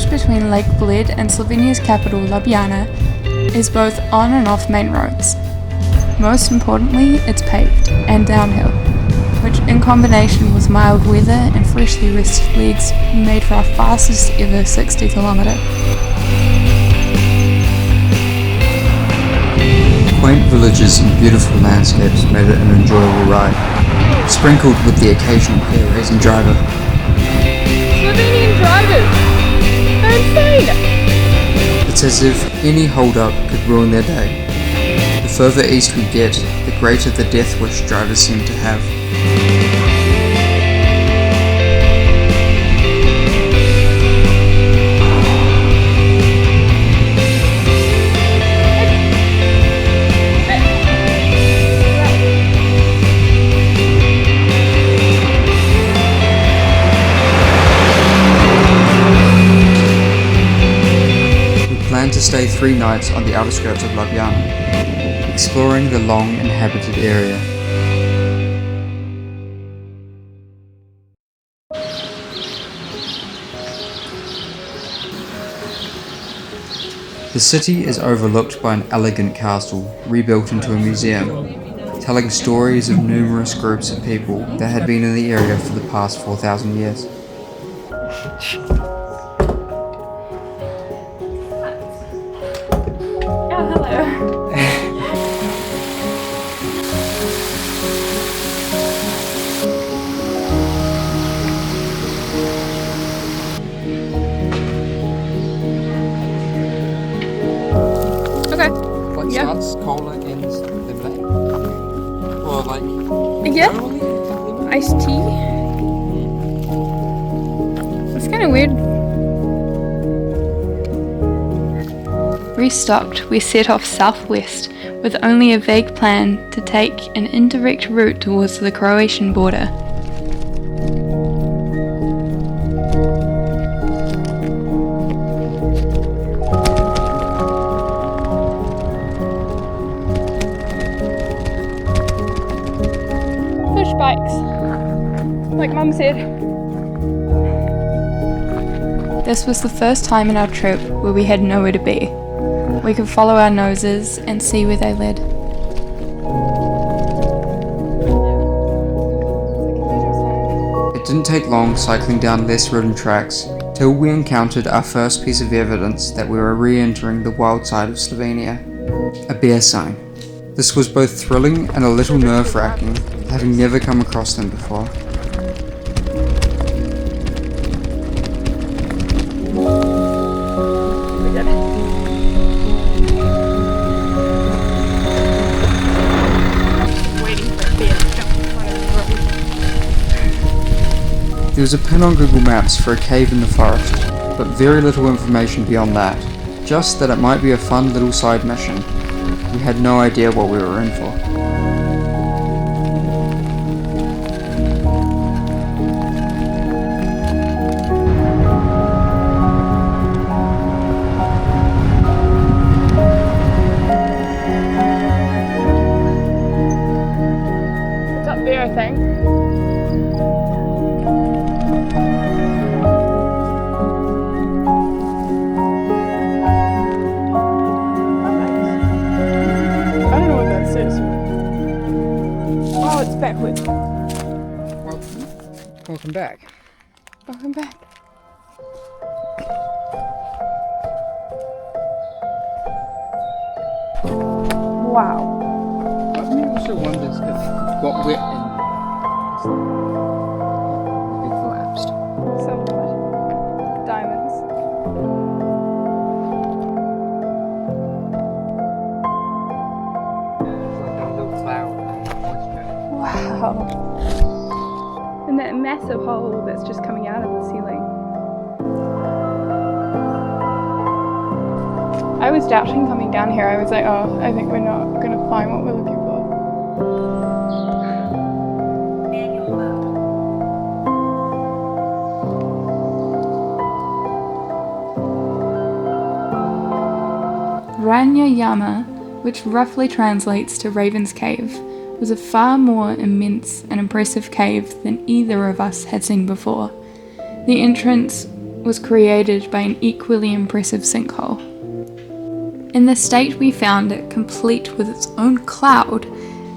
route between Lake Bled and Slovenia's capital Ljubljana is both on and off main roads. Most importantly, it's paved and downhill, which in combination with mild weather and freshly rested legs made for our fastest ever 60 kilometre. Quaint villages and beautiful landscapes made it an enjoyable ride, sprinkled with the occasional hair-raising driver. Slovenian drivers! They're insane! It's as if any hold-up could ruin their day. The further east we get, the greater the death wish drivers seem to have. To stay 3 nights on the outskirts of Ljubljana, exploring the long inhabited area. The city is overlooked by an elegant castle, rebuilt into a museum, telling stories of numerous groups of people that had been in the area for the past 4,000 years. Starts cola ends lemonade? Or like... Yeah. Iced tea? That's kind of weird. Restocked, we set off southwest with only a vague plan to take an indirect route towards the Croatian border. Bikes, like Mum said. This was the first time in our trip where we had nowhere to be. We could follow our noses and see where they led. It didn't take long cycling down less ridden tracks till we encountered our first piece of evidence that we were re-entering the wild side of Slovenia. A bear sign. This was both thrilling and a little nerve-wracking, having never come across them before. There was a pin on Google Maps for a cave in the forest, but very little information beyond that, just that it might be a fun little side mission. We had no idea what we were in for. It's up there, I think. It's backwards. Welcome back. Welcome back. Wow. Part of me also wonders if it got wet and it collapsed. Somewhat. Diamonds. It's like a little cloud. Wow. And that massive hole that's just coming out of the ceiling. I was doubting coming down here. I was like, oh, I think we're not going to find what we're looking for. Vranja Jama, which roughly translates to Raven's Cave, was a far more immense and impressive cave than either of us had seen before. The entrance was created by an equally impressive sinkhole. In the state we found it, complete with its own cloud,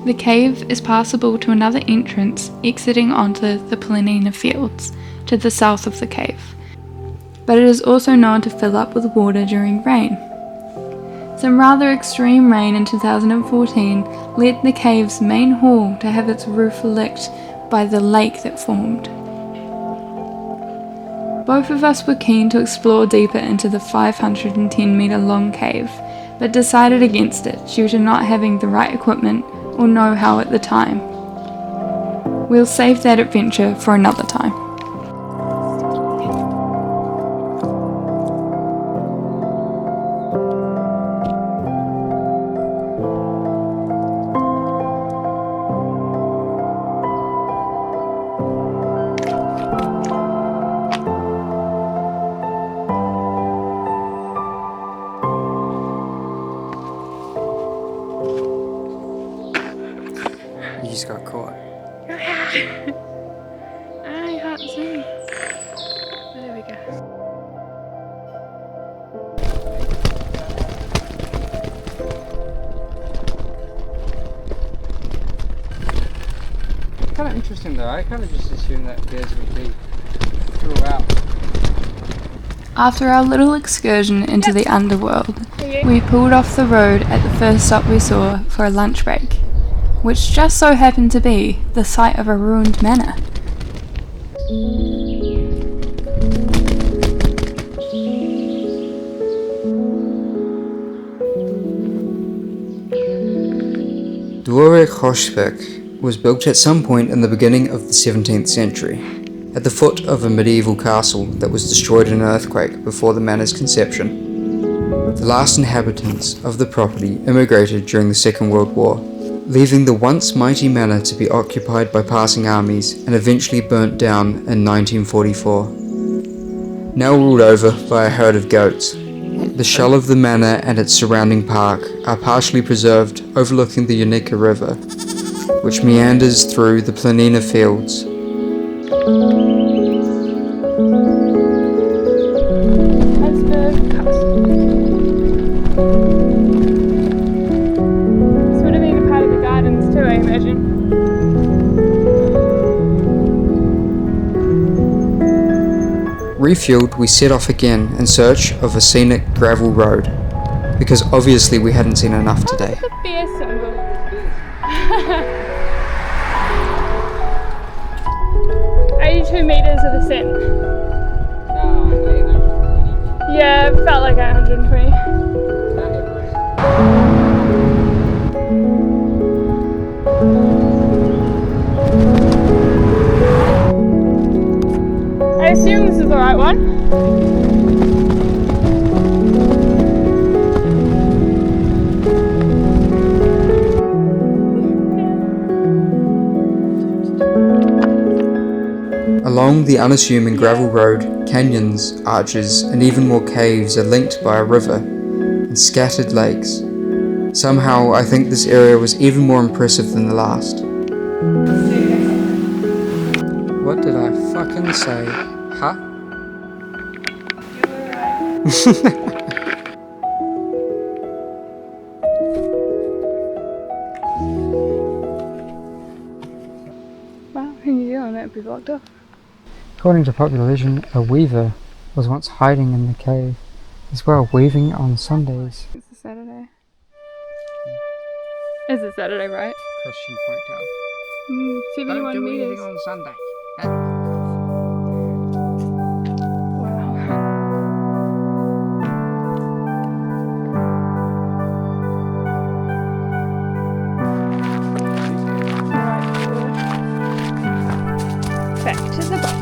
the cave is passable to another entrance exiting onto the Planina Fields to the south of the cave, but it is also known to fill up with water during rain. Some rather extreme rain in 2014 led the cave's main hall to have its roof licked by the lake that formed. Both of us were keen to explore deeper into the 510 metre long cave, but decided against it due to not having the right equipment or know-how at the time. We'll save that adventure for another time. You just got caught. I can't see. There we go. Kind of interesting though. I kind of just assumed that bears would be throughout. After our little excursion into the underworld, we pulled off the road at the first stop we saw for a lunch break, which just so happened to be the site of a ruined manor. Dvorec Hošperk was built at some point in the beginning of the 17th century, at the foot of a medieval castle that was destroyed in an earthquake before the manor's conception. The last inhabitants of the property immigrated during the Second World War, leaving the once mighty manor to be occupied by passing armies and eventually burnt down in 1944. Now ruled over by a herd of goats, the shell of the manor and its surrounding park are partially preserved overlooking the Unica River, which meanders through the Planina Fields. Refueled, we set off again in search of a scenic gravel road, because obviously we hadn't seen enough today. The beer symbol. 82 meters of ascent. Yeah, it felt like 120. I assume this is the right one. Along the unassuming gravel road, canyons, arches, and even more caves are linked by a river and scattered lakes. Somehow, I think this area was even more impressive than the last. What did I fucking say? Huh? Wow, in New Zealand that'd be blocked off. According to popular legend, a weaver was once hiding in the cave, as well weaving on Sundays. It's a Saturday. Is it Saturday, right? Christian folktale. 71 meters. on Sunday. Wow. Back to the box.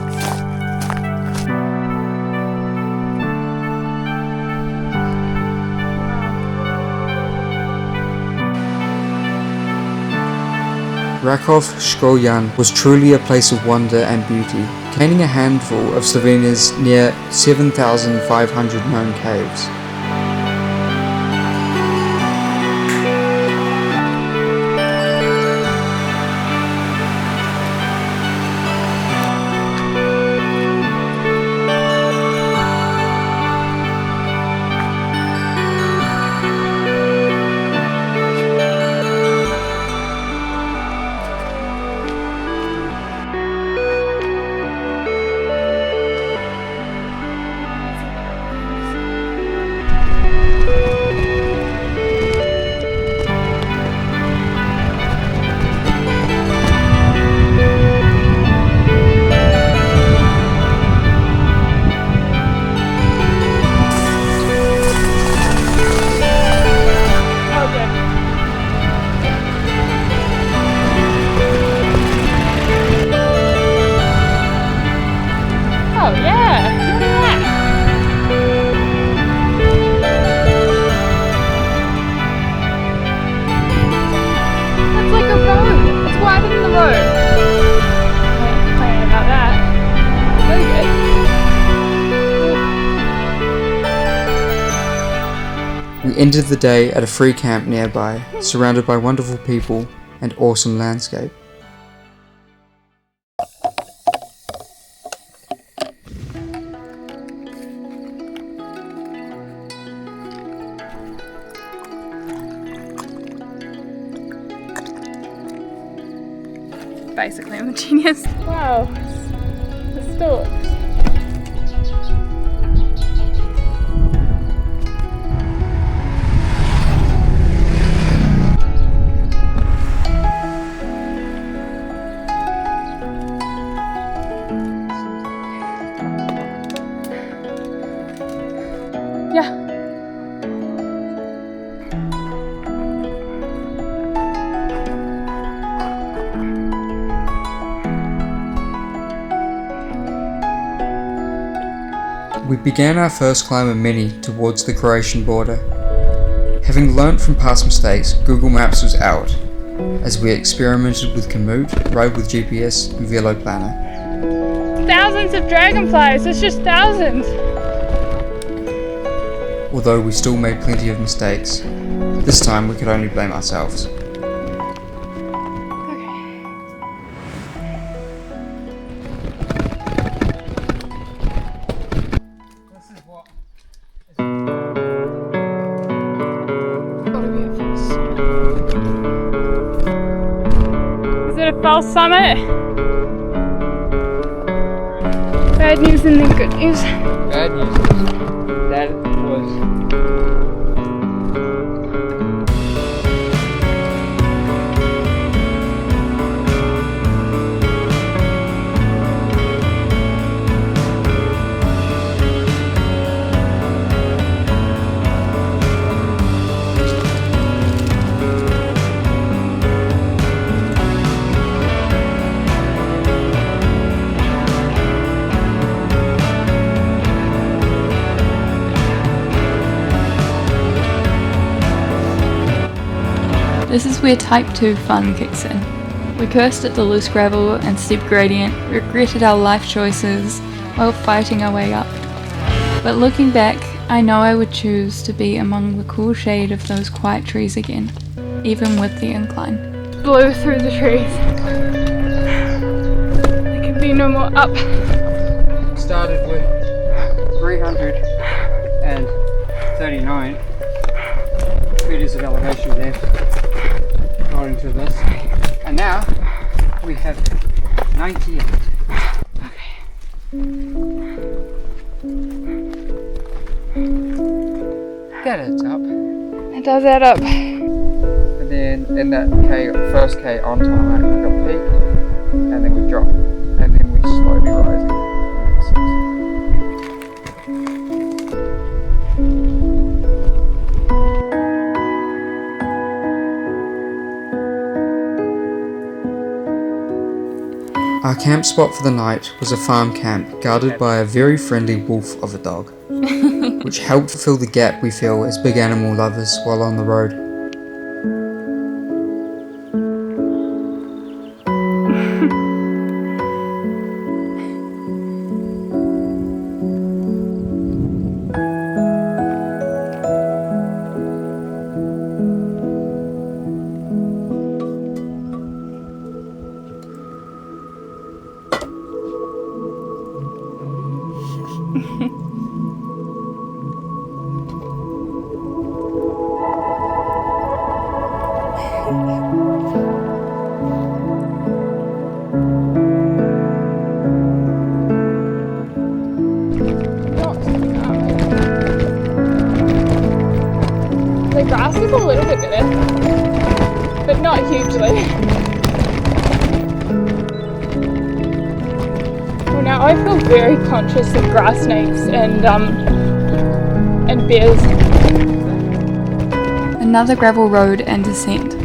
Rakov Škocjan was truly a place of wonder and beauty, containing a handful of Slovenia's near 7,500 known caves. We ended the day at a free camp nearby, surrounded by wonderful people and awesome landscape. Basically, I'm a genius. Wow, the storks. Yeah. We began our first climb of many towards the Croatian border. Having learnt from past mistakes, Google Maps was out, as we experimented with Komoot, Ride with GPS and Velo Planner. Thousands of dragonflies, it's just thousands. Although we still made plenty of mistakes, this time we could only blame ourselves. Is it a false summit? Bad news and then good news. Bad news. That was... This is where type 2 fun kicks in. We cursed at the loose gravel and steep gradient, regretted our life choices while fighting our way up. But looking back, I know I would choose to be among the cool shade of those quiet trees again, even with the incline. Blew through the trees. There can be no more up. Started with 339 meters of elevation there, according to this. And now we have 98. Okay. That adds up. It does add up. And then in that first K on time, we got peaked, and then we dropped, and then we slowly rising. Our camp spot for the night was a farm camp guarded by a very friendly wolf of a dog, which helped fill the gap we feel as big animal lovers while on the road. The grass is a little bit better, but not hugely. Well, now I feel very conscious of grass snakes and bears. Another gravel road and descent.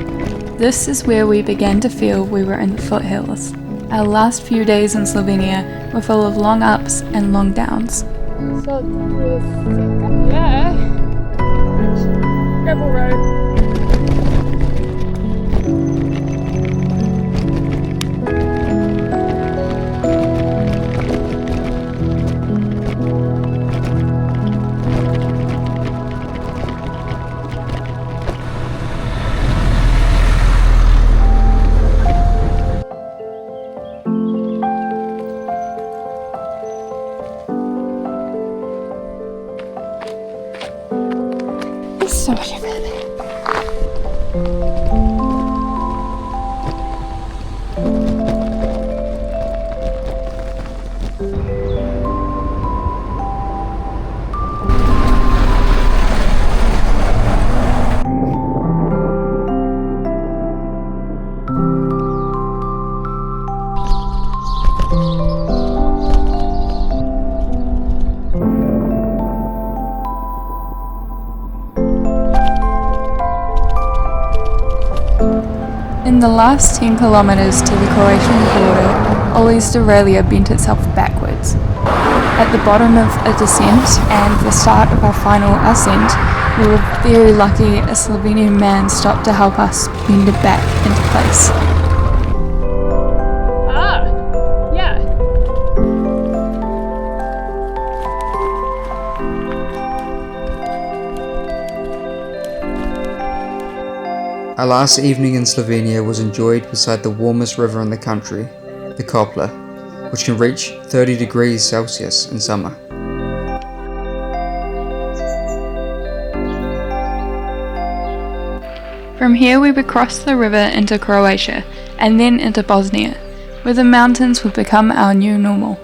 This is where we began to feel we were in the foothills. Our last few days in Slovenia were full of long ups and long downs. So, yeah. Gravel road. In the last 10 kilometres to the Croatian border, Ollie's derailleur bent itself backwards. At the bottom of a descent and the start of our final ascent, we were very lucky a Slovenian man stopped to help us bend it back into place. Yeah. Our last evening in Slovenia was enjoyed beside the warmest river in the country, the Kopla, which can reach 30 degrees Celsius in summer. From here we would cross the river into Croatia and then into Bosnia, where the mountains would become our new normal.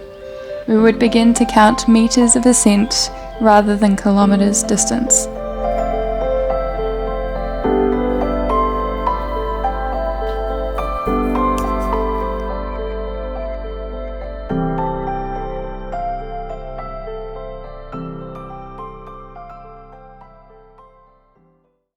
We would begin to count metres of ascent rather than kilometres distance.